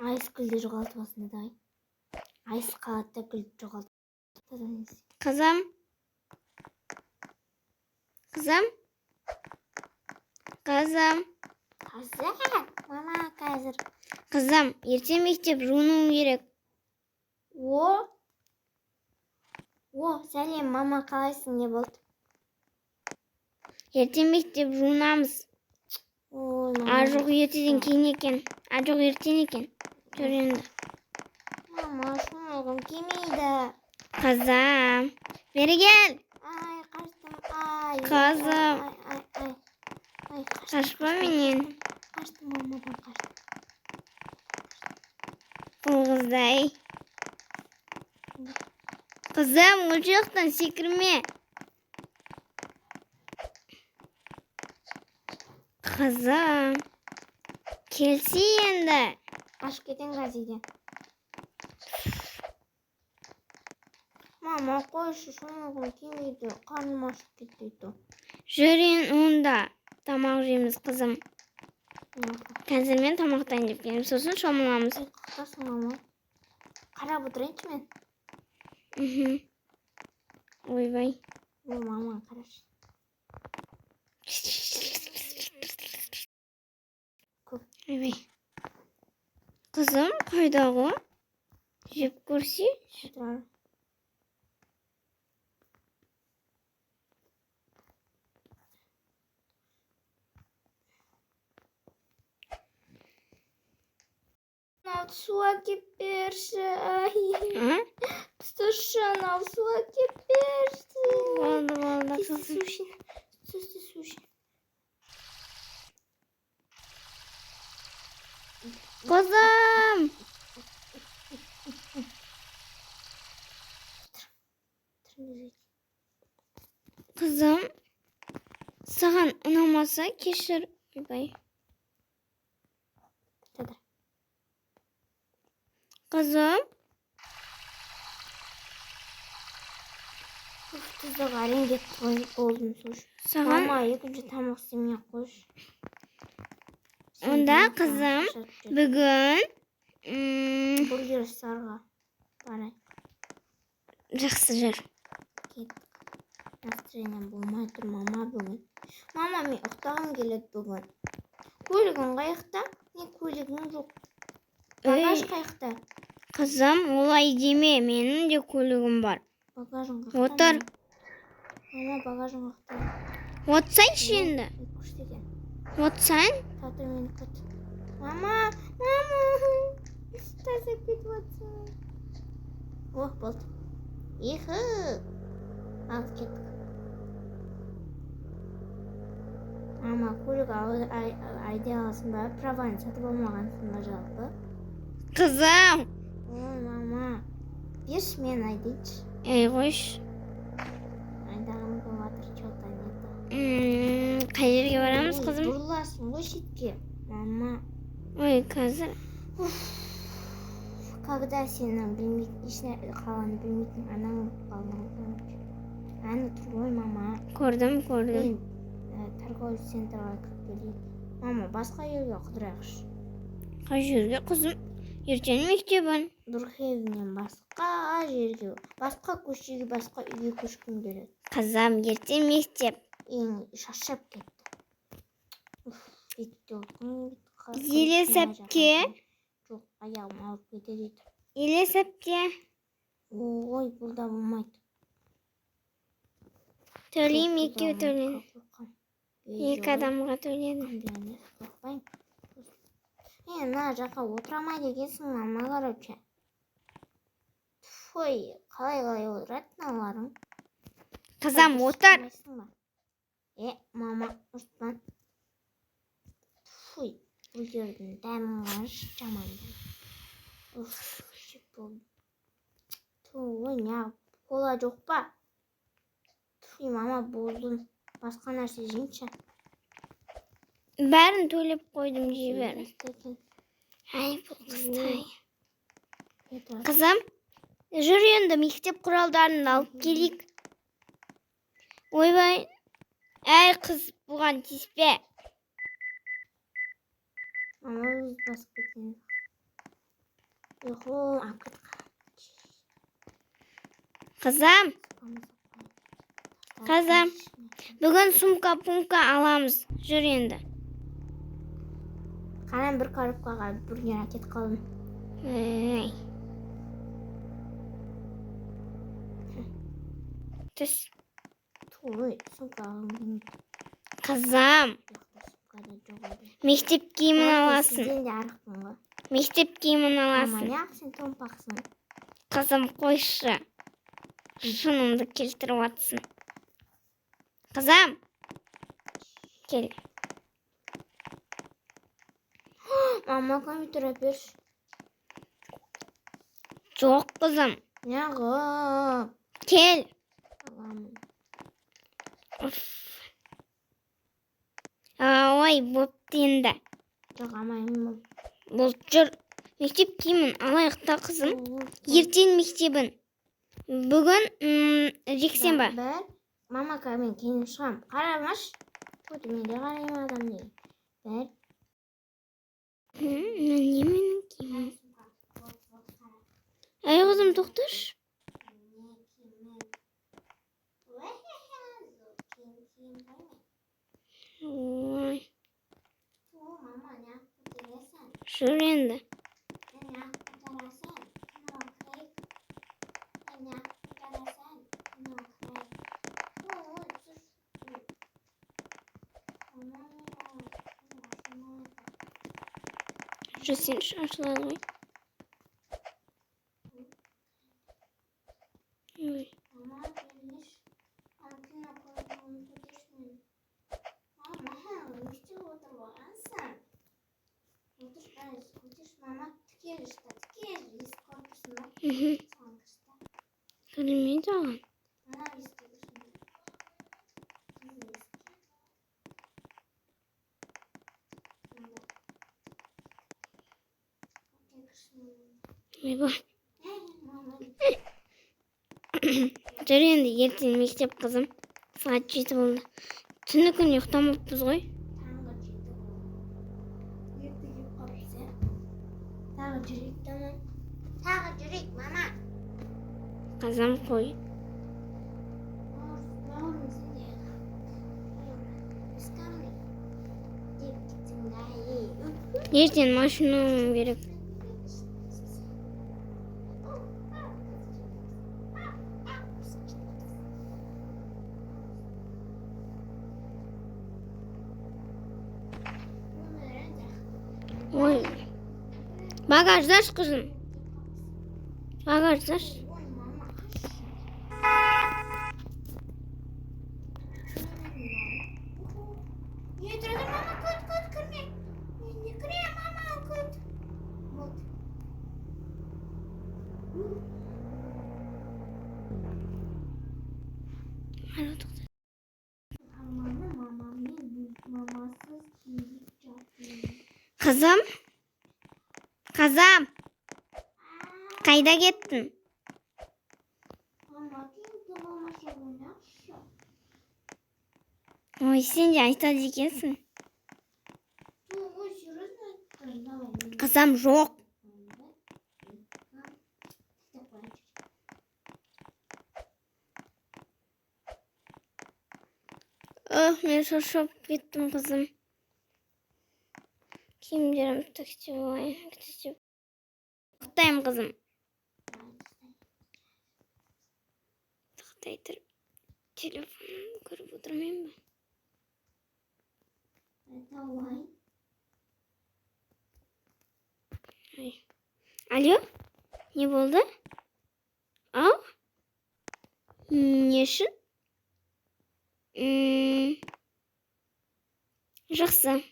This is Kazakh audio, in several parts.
Айс гүлді жоғалтып дай. Айс қалатта гүлді жоғалтып. Kızım. Kızım. Kızım. Қазір. Мама қазір. Kızım. Ертең мектеп жуынуым керек. Сәлем, мама қалайсың, не болды? Ертең мектеп жуынамыз. Ажық ертеден кейін екен. Ажық ертең екен. Жүр енді. Мама, шомылғым келмейді. Kızım. Beri gel. Ай, қаштым. Kızım. Ай, Kaçma менен. Қаштым, мамадан қаштым. Бұл қыздай. Kızım, ол жақтан секірме. Kızım. Келсей енді. Қашып кетең қазейден. Мама, қойшы, шомылғым келмейді. Қарным ашып кетті. Жүрен онда. Тамақ жейміз, қызым. Қазір мен тамақтайын деп келем, сосын шомыламыз. Қақтасың, мама. Қарап отырайыншы мен. Ойбай. Мама, қарашы. Ойбай. Қызым, қайдағы? Жеп көрсе? Тұрар. Су әкеп берші. Тұтышын, ал су әкеп берші. Болды. Су үшін. Қызым! Қызым, саған ұнамаса кешір. Ойбай. Қызым. Тұздық әрең кетті болдым сош. Саған. Мама, екінші тамақ істемей қойшы. Онда қызым, бүгін бургер сарға барай. Жақсы жүр. Кеттік. Настроением болмай тұр, мама, бүгін. Мама, мен ұқтағым келеді бүгін. Көлігің қайықта? Не көлігің жоқ? Багаж қайықта? Қызым, олай деме, менің де көлігім бар. Багажың қайықта? Отыр. Мама, багажың қайықта? Отсайшы енді. Отсайын? Татыр мені күт. Мама. Таза кетіп отсың. Болды. Ехі. Ал кеттік. Мама, көлік айдай аласың ба? Праваны сатып алмағансың ба жалпы? Қызым. Мама. Берші мен айдайыншы. Қойшы. Айдағым болатыр, чота нетті. Қай жерге барамыз, қызым? Бұрыласың ғой шетке. Мама. Ой, қазір. Когда сенің білмейтін, қаланы білмейтін анаң қалың. Әні тұр ғой, мама. Көрдім. Торговый центрға кіріп келейік. Мама, басқа елге қыдырайықшы. Қай жерге, қызым? Ертең мектебін. Дұрхевінен басқа жерге, басқа көшеге, басқа үйге көшкім келеді. Қызым, ертең мектеп. Шаршап кетті. Елесәпке. Жоқ, аяғым ауырып кетеді. Елесәпке. Ой, бұл да болмайды. Төлейм, екеу төлейм. Екі адамға төледім. Мына жаққа отырамай дегенсің, мама, короче. Фой, қалай отырады мыналарың? Қызым, отыр. Мама, ұртпан. Фой, үлгердің дәмін қарыш, жаманды. Жеп болды. Ой, не, кола жоқ па? Фой, мама, болдым. Басқа нәрсе жейінші. Бәрін төлеп қойдым, жей бәрін. Ай, бұл қыздай. Қызым, жүр енді мектеп құралдарын алып келейік. Ойбай, әй қыз, бұған тиіспе. Мама, өз басып кеткен. Uyku akıt. Kızım. Kızım. Bugün sumka pumka alamız. Jür endi. Qani bir qarab qolgan, bir yana ket qoldim. Ey. Tüs. To'y, sumkam. Kızım. Mektep giyimini alasın. Sizden de arıqmın. Mektep giyimini Ama alasın. ne sen tompaqsın. Kızım koyшы. Şunumdu keltirip atsın. Kızım. Gel. Mama kompüter yapıyor. Çok kızım. Ne qop? Gel. Allah'ım. Of. Oy boptu endi. Yok amayım. Bolчur. Mektep giyimin alayıqta kızım. Ертең мектебin. Bugün jeksenba. Ben mama kamen keyin шығам. Қарамаш. Көтіме де қараймын адам не. Ben Ne benim giyimim? Ay kızım doktor. Oy. Şur endi. Şu seni şarjlayalım. Oy. Hı hı. Kelimeyi de alın. Eyvah. Jür endi ертең мектеп kızım. Saat 7 oldu. Tünü gün uyktamapmiz goy. Tағы жүрек tamam. Tағы жүрек mama. Kızım koy. Ертең машина almam gerek. Oy. Bagajdaş kızım. Bagajdaş. Yedirdim mama kut kırma. Ne kırıyor mama kut. Alo doktor. Mamasız iyilik yapıyor. Kızım. Kızım. Kayda gittin? Mama kim tamam aşağıya. Oy sen de aytады екенсің. Kızım yok. Men şaşırıp gittim kızım. Kiyimlerim taksi var. Uykudayım kızım. Uykudaydır. Telefonumu görüp oturmayayım mı? Ay. Alo? Ne oldu? Al. Нешін? Жақсы.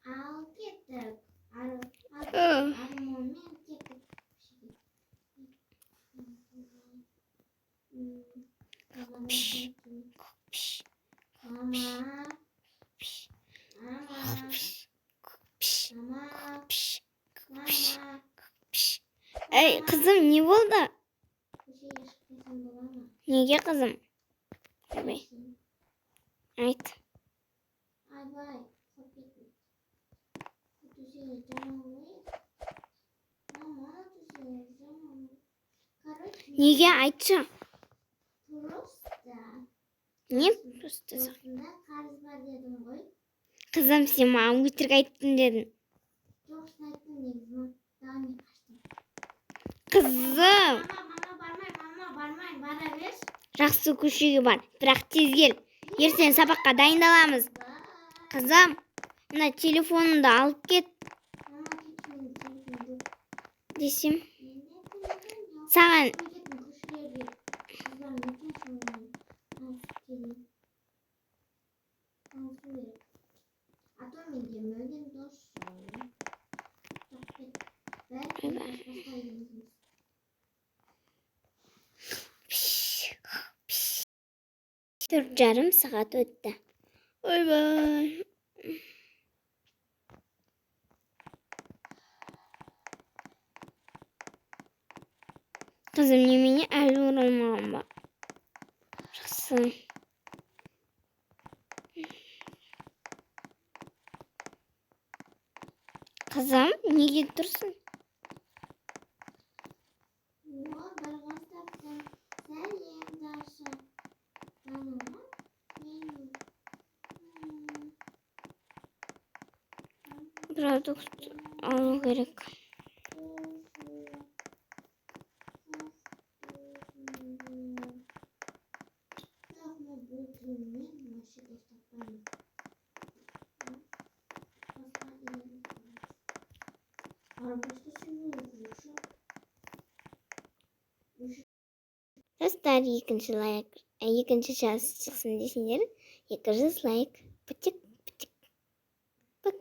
Al kettik. Ey kızım ne oldu? Nege kızım? Tabii. Evet. Неге айтшы? Просто. Не просто? Осында қарыз бар дедім ғой. Қызым, сен маған өтірік айттың дедің. Жоқ, шын айттым негізі. Тағы мен қаштым. Қызым, Мама, бармай, бара бер. жақсы көшеге бар, бірақ тез кел. Ертең сабаққа дайындаламыз. Қызым, мына телефоныңды алып кет Мама, кетші десем. Саған төрт жарым сағат өтті. Ойбай. Қызым, немене әлі оралмаған ба? Жақсы. Қызым, неге тұрсың? Продукт алу керек. Достар, екінші час шықсын десеңдер, 200 лайк. Путик.